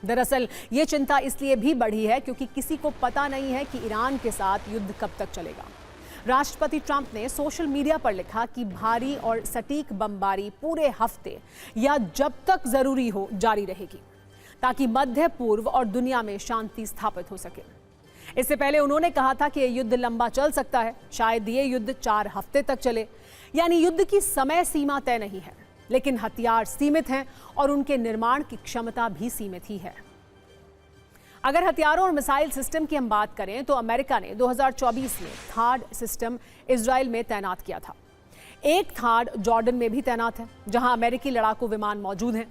दरअसल ये चिंता इसलिए भी बढ़ी है क्योंकि किसी को पता नहीं है कि ईरान के साथ युद्ध कब तक चलेगा। राष्ट्रपति ट्रंप ने सोशल मीडिया पर लिखा कि भारी और सटीक बमबारी पूरे हफ्ते या जब तक जरूरी हो जारी रहेगी ताकि मध्य पूर्व और दुनिया में शांति स्थापित हो सके। इससे पहले उन्होंने कहा था कि यह युद्ध लंबा चल सकता है, शायद ये युद्ध 4 हफ्ते तक चले। यानी युद्ध की समय सीमा तय नहीं है, लेकिन हथियार सीमित हैं और उनके निर्माण की क्षमता भी सीमित ही है। अगर हथियारों और मिसाइल सिस्टम की हम बात करें तो अमेरिका ने 2024 में थाड सिस्टम इजराइल में तैनात किया था। एक थाड जॉर्डन में भी तैनात है, जहां अमेरिकी लड़ाकू विमान मौजूद हैं।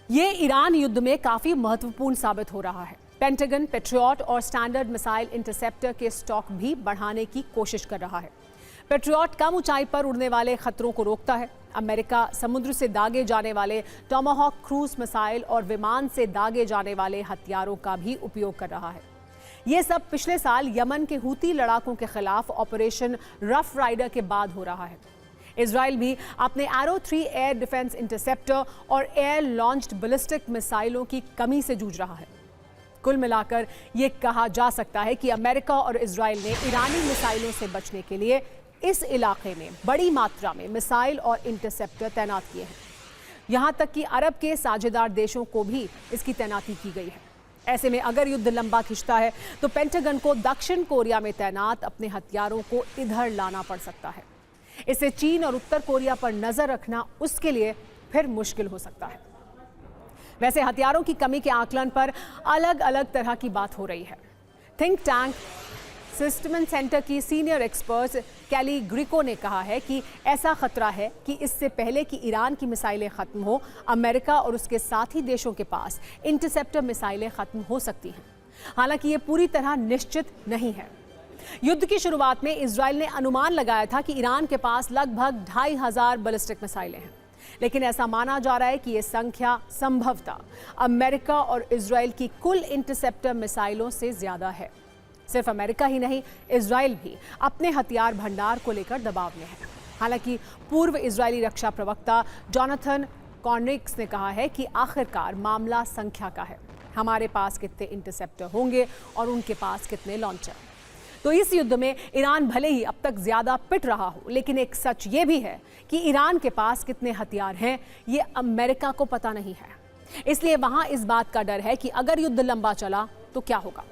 ये ईरान युद्ध में काफी महत्वपूर्ण साबित हो रहा है। पेंटागन पेट्रियट और स्टैंडर्ड मिसाइल इंटरसेप्टर के स्टॉक भी बढ़ाने की कोशिश कर रहा है। पेट्रियट कम ऊंचाई पर उड़ने वाले खतरों को रोकता है। अमेरिका समुद्र से दागे जाने वाले टॉमाहॉक क्रूज मिसाइल और विमान से दागे जाने वाले हथियारों का भी उपयोग कर रहा है। ये सब पिछले साल यमन के हूती लड़ाकों के खिलाफ ऑपरेशन रफ राइडर के बाद हो रहा है। इजराइल भी अपने एरो 3 एयर डिफेंस इंटरसेप्टर और एयर लॉन्च्ड बैलिस्टिक मिसाइलों की कमी से जूझ रहा है। कुल मिलाकर ये कहा जा सकता है कि अमेरिका और इजराइल ने ईरानी मिसाइलों से बचने के लिए इस इलाके में बड़ी मात्रा में मिसाइल और इंटरसेप्टर तैनात किए हैं। यहां तक कि अरब के साझेदार देशों को भी इसकी तैनाती की गई है। ऐसे में अगर युद्ध लंबा खिंचता है तो पेंटागन को दक्षिण कोरिया में तैनात अपने हथियारों को इधर लाना पड़ सकता है। इससे चीन और उत्तर कोरिया पर नजर रखना उसके लिए फिर मुश्किल हो सकता है। वैसे हथियारों की कमी के आकलन पर अलग अलग तरह की बात हो रही है। थिंक टैंक सिस्टम सेंटर की सीनियर एक्सपर्ट कैली ग्रिको ने कहा है कि ऐसा खतरा है कि इससे पहले कि ईरान की मिसाइलें खत्म हो, अमेरिका और उसके साथी देशों के पास इंटरसेप्टर मिसाइलें खत्म हो सकती हैं। हालांकि ये पूरी तरह निश्चित नहीं है। युद्ध की शुरुआत में इजराइल ने अनुमान लगाया था कि ईरान के पास लगभग 2500 बैलिस्टिक मिसाइलें हैं, लेकिन ऐसा माना जा रहा है कि यह संख्या संभवतः अमेरिका और इजराइल की कुल इंटरसेप्टर मिसाइलों से ज्यादा है। सिर्फ अमेरिका ही नहीं, इजराइल भी अपने हथियार भंडार को लेकर दबाव में है। हालांकि पूर्व इजरायली रक्षा प्रवक्ता जोनाथन कॉर्निक्स ने कहा है कि आखिरकार मामला संख्या का है। हमारे पास कितने इंटरसेप्टर होंगे और उनके पास कितने लॉन्चर। तो इस युद्ध में ईरान भले ही अब तक ज्यादा पिट रहा हो, लेकिन एक सच ये भी है कि ईरान के पास कितने हथियार हैं ये अमेरिका को पता नहीं है। इसलिए वहां इस बात का डर है कि अगर युद्ध लंबा चला तो क्या होगा।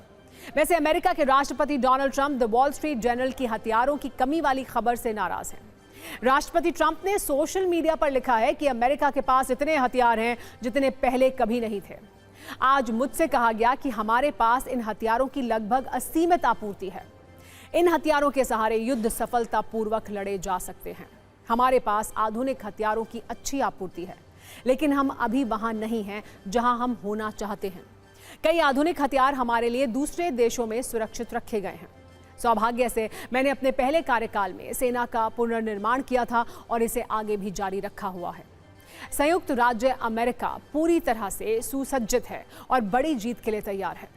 वैसे अमेरिका के राष्ट्रपति Donald Trump the wall street journal की हथियारों की कमी वाली खबर से नाराज हैं। राष्ट्रपति ट्रंप ने सोशल मीडिया पर लिखा है कि अमेरिका के पास इतने हथियार हैं जितने पहले कभी नहीं थे। आज मुझसे कहा गया कि हमारे पास इन हथियारों की लगभग असीमित आपूर्ति है। इन हथियारों के सहारे युद्ध सफलतापूर्वक लड़े जा सकते हैं। हमारे पास आधुनिक हथियारों की अच्छी आपूर्ति है, लेकिन हम अभी वहां नहीं हैं जहां हम होना चाहते हैं। कई आधुनिक हथियार हमारे लिए दूसरे देशों में सुरक्षित रखे गए हैं। सौभाग्य से मैंने अपने पहले कार्यकाल में सेना का पुनर्निर्माण किया था और इसे आगे भी जारी रखा हुआ है। संयुक्त राज्य अमेरिका पूरी तरह से सुसज्जित है और बड़ी जीत के लिए तैयार है।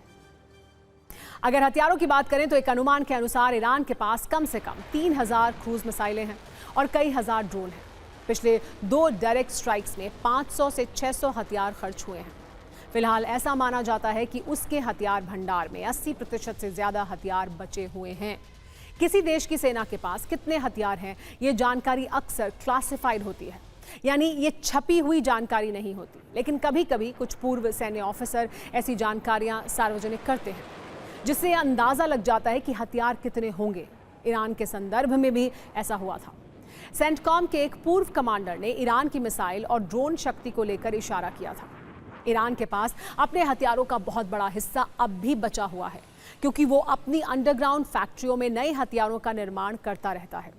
अगर हथियारों की बात करें तो एक अनुमान के अनुसार ईरान के पास कम से कम 3000 क्रूज मिसाइलें हैं और कई हजार ड्रोन हैं। पिछले 2 डायरेक्ट स्ट्राइक्स में 500 से 600 हथियार खर्च हुए हैं। फिलहाल ऐसा माना जाता है कि उसके हथियार भंडार में 80% से ज्यादा हथियार बचे हुए हैं। किसी देश की सेना के पास कितने हथियार हैं ये जानकारी अक्सर क्लासिफाइड होती है, यानी ये छपी हुई जानकारी नहीं होती। लेकिन कभी कभी कुछ पूर्व सैन्य ऑफिसर ऐसी जानकारियां सार्वजनिक करते हैं, जिससे अंदाजा लग जाता है कि हथियार कितने होंगे। ईरान के संदर्भ में भी ऐसा हुआ था। सेंटकॉम के एक पूर्व कमांडर ने ईरान की मिसाइल और ड्रोन शक्ति को लेकर इशारा किया था। ईरान के पास अपने हथियारों का बहुत बड़ा हिस्सा अब भी बचा हुआ है, क्योंकि वो अपनी अंडरग्राउंड फैक्ट्रियों में नए हथियारों का निर्माण करता रहता है।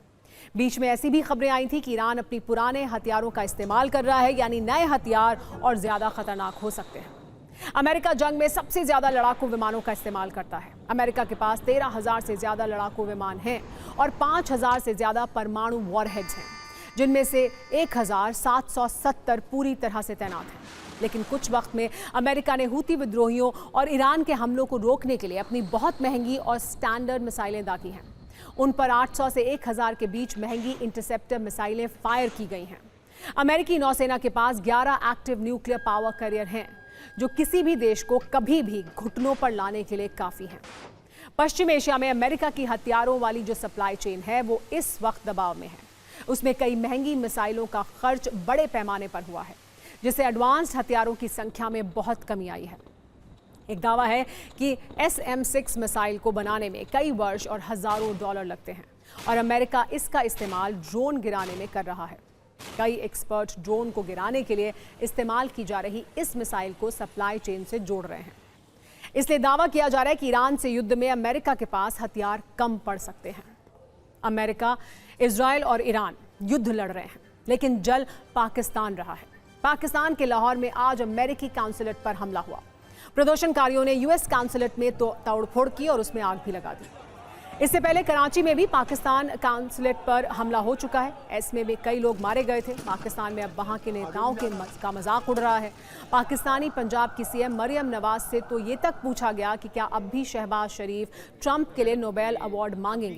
बीच में ऐसी भी खबरें आई थी कि ईरान अपनी पुराने हथियारों का इस्तेमाल कर रहा है, यानी नए हथियार और ज्यादा खतरनाक हो सकते हैं। अमेरिका जंग में सबसे ज्यादा लड़ाकू विमानों का इस्तेमाल करता है। अमेरिका के पास 13,000 से ज्यादा लड़ाकू विमान हैं और 5,000 से ज्यादा परमाणु वॉरहेड्स हैं, जिनमें से 1,770 पूरी तरह से तैनात हैं। लेकिन कुछ वक्त में अमेरिका ने हूती विद्रोहियों और ईरान के हमलों को रोकने के लिए अपनी बहुत महंगी और स्टैंडर्ड मिसाइलें दागी हैं। उन पर 800 से 1000 के बीच महंगी इंटरसेप्टर मिसाइलें फायर की गई हैं। अमेरिकी नौसेना के पास 11 एक्टिव न्यूक्लियर पावर कैरियर हैं, जो किसी भी देश को कभी भी घुटनों पर लाने के लिए काफी हैं। पश्चिम एशिया में अमेरिका की हथियारों वाली जो सप्लाई चेन है वो इस वक्त दबाव में है। उसमें कई महंगी मिसाइलों का खर्च बड़े पैमाने पर हुआ है, जिससे एडवांस्ड हथियारों की संख्या में बहुत कमी आई है। एक दावा है कि SM-6 मिसाइल को बनाने में कई वर्ष और हजारों डॉलर लगते हैं और अमेरिका इसका इस्तेमाल ड्रोन गिराने में कर रहा है। कई एक्सपर्ट ड्रोन को गिराने के लिए इस्तेमाल की जा रही इस मिसाइल को सप्लाई चेन से जोड़ रहे हैं। इसलिए दावा किया जा रहा है कि ईरान से युद्ध में अमेरिका के पास हथियार कम पड़ सकते हैं। अमेरिका, इजराइल और ईरान युद्ध लड़ रहे हैं, लेकिन जल पाकिस्तान रहा है। पाकिस्तान के लाहौर में आज अमेरिकी काउंसुलेट पर हमला हुआ। प्रदर्शनकारियों ने US काउंसुलेट में तो तोड़फोड़ की और उसमें आग भी लगा दी। इससे पहले कराची में भी पाकिस्तान काउंसुलेट पर हमला हो चुका है। ऐसे में कई लोग मारे गए थे। पाकिस्तान में अब वहां के नेताओं का मजाक उड़ रहा है। पाकिस्तानी पंजाब की CM मरियम नवाज से तो ये तक पूछा गया कि क्या अब भी शहबाज शरीफ ट्रंप के लिए नोबेल अवार्ड मांगेंगे।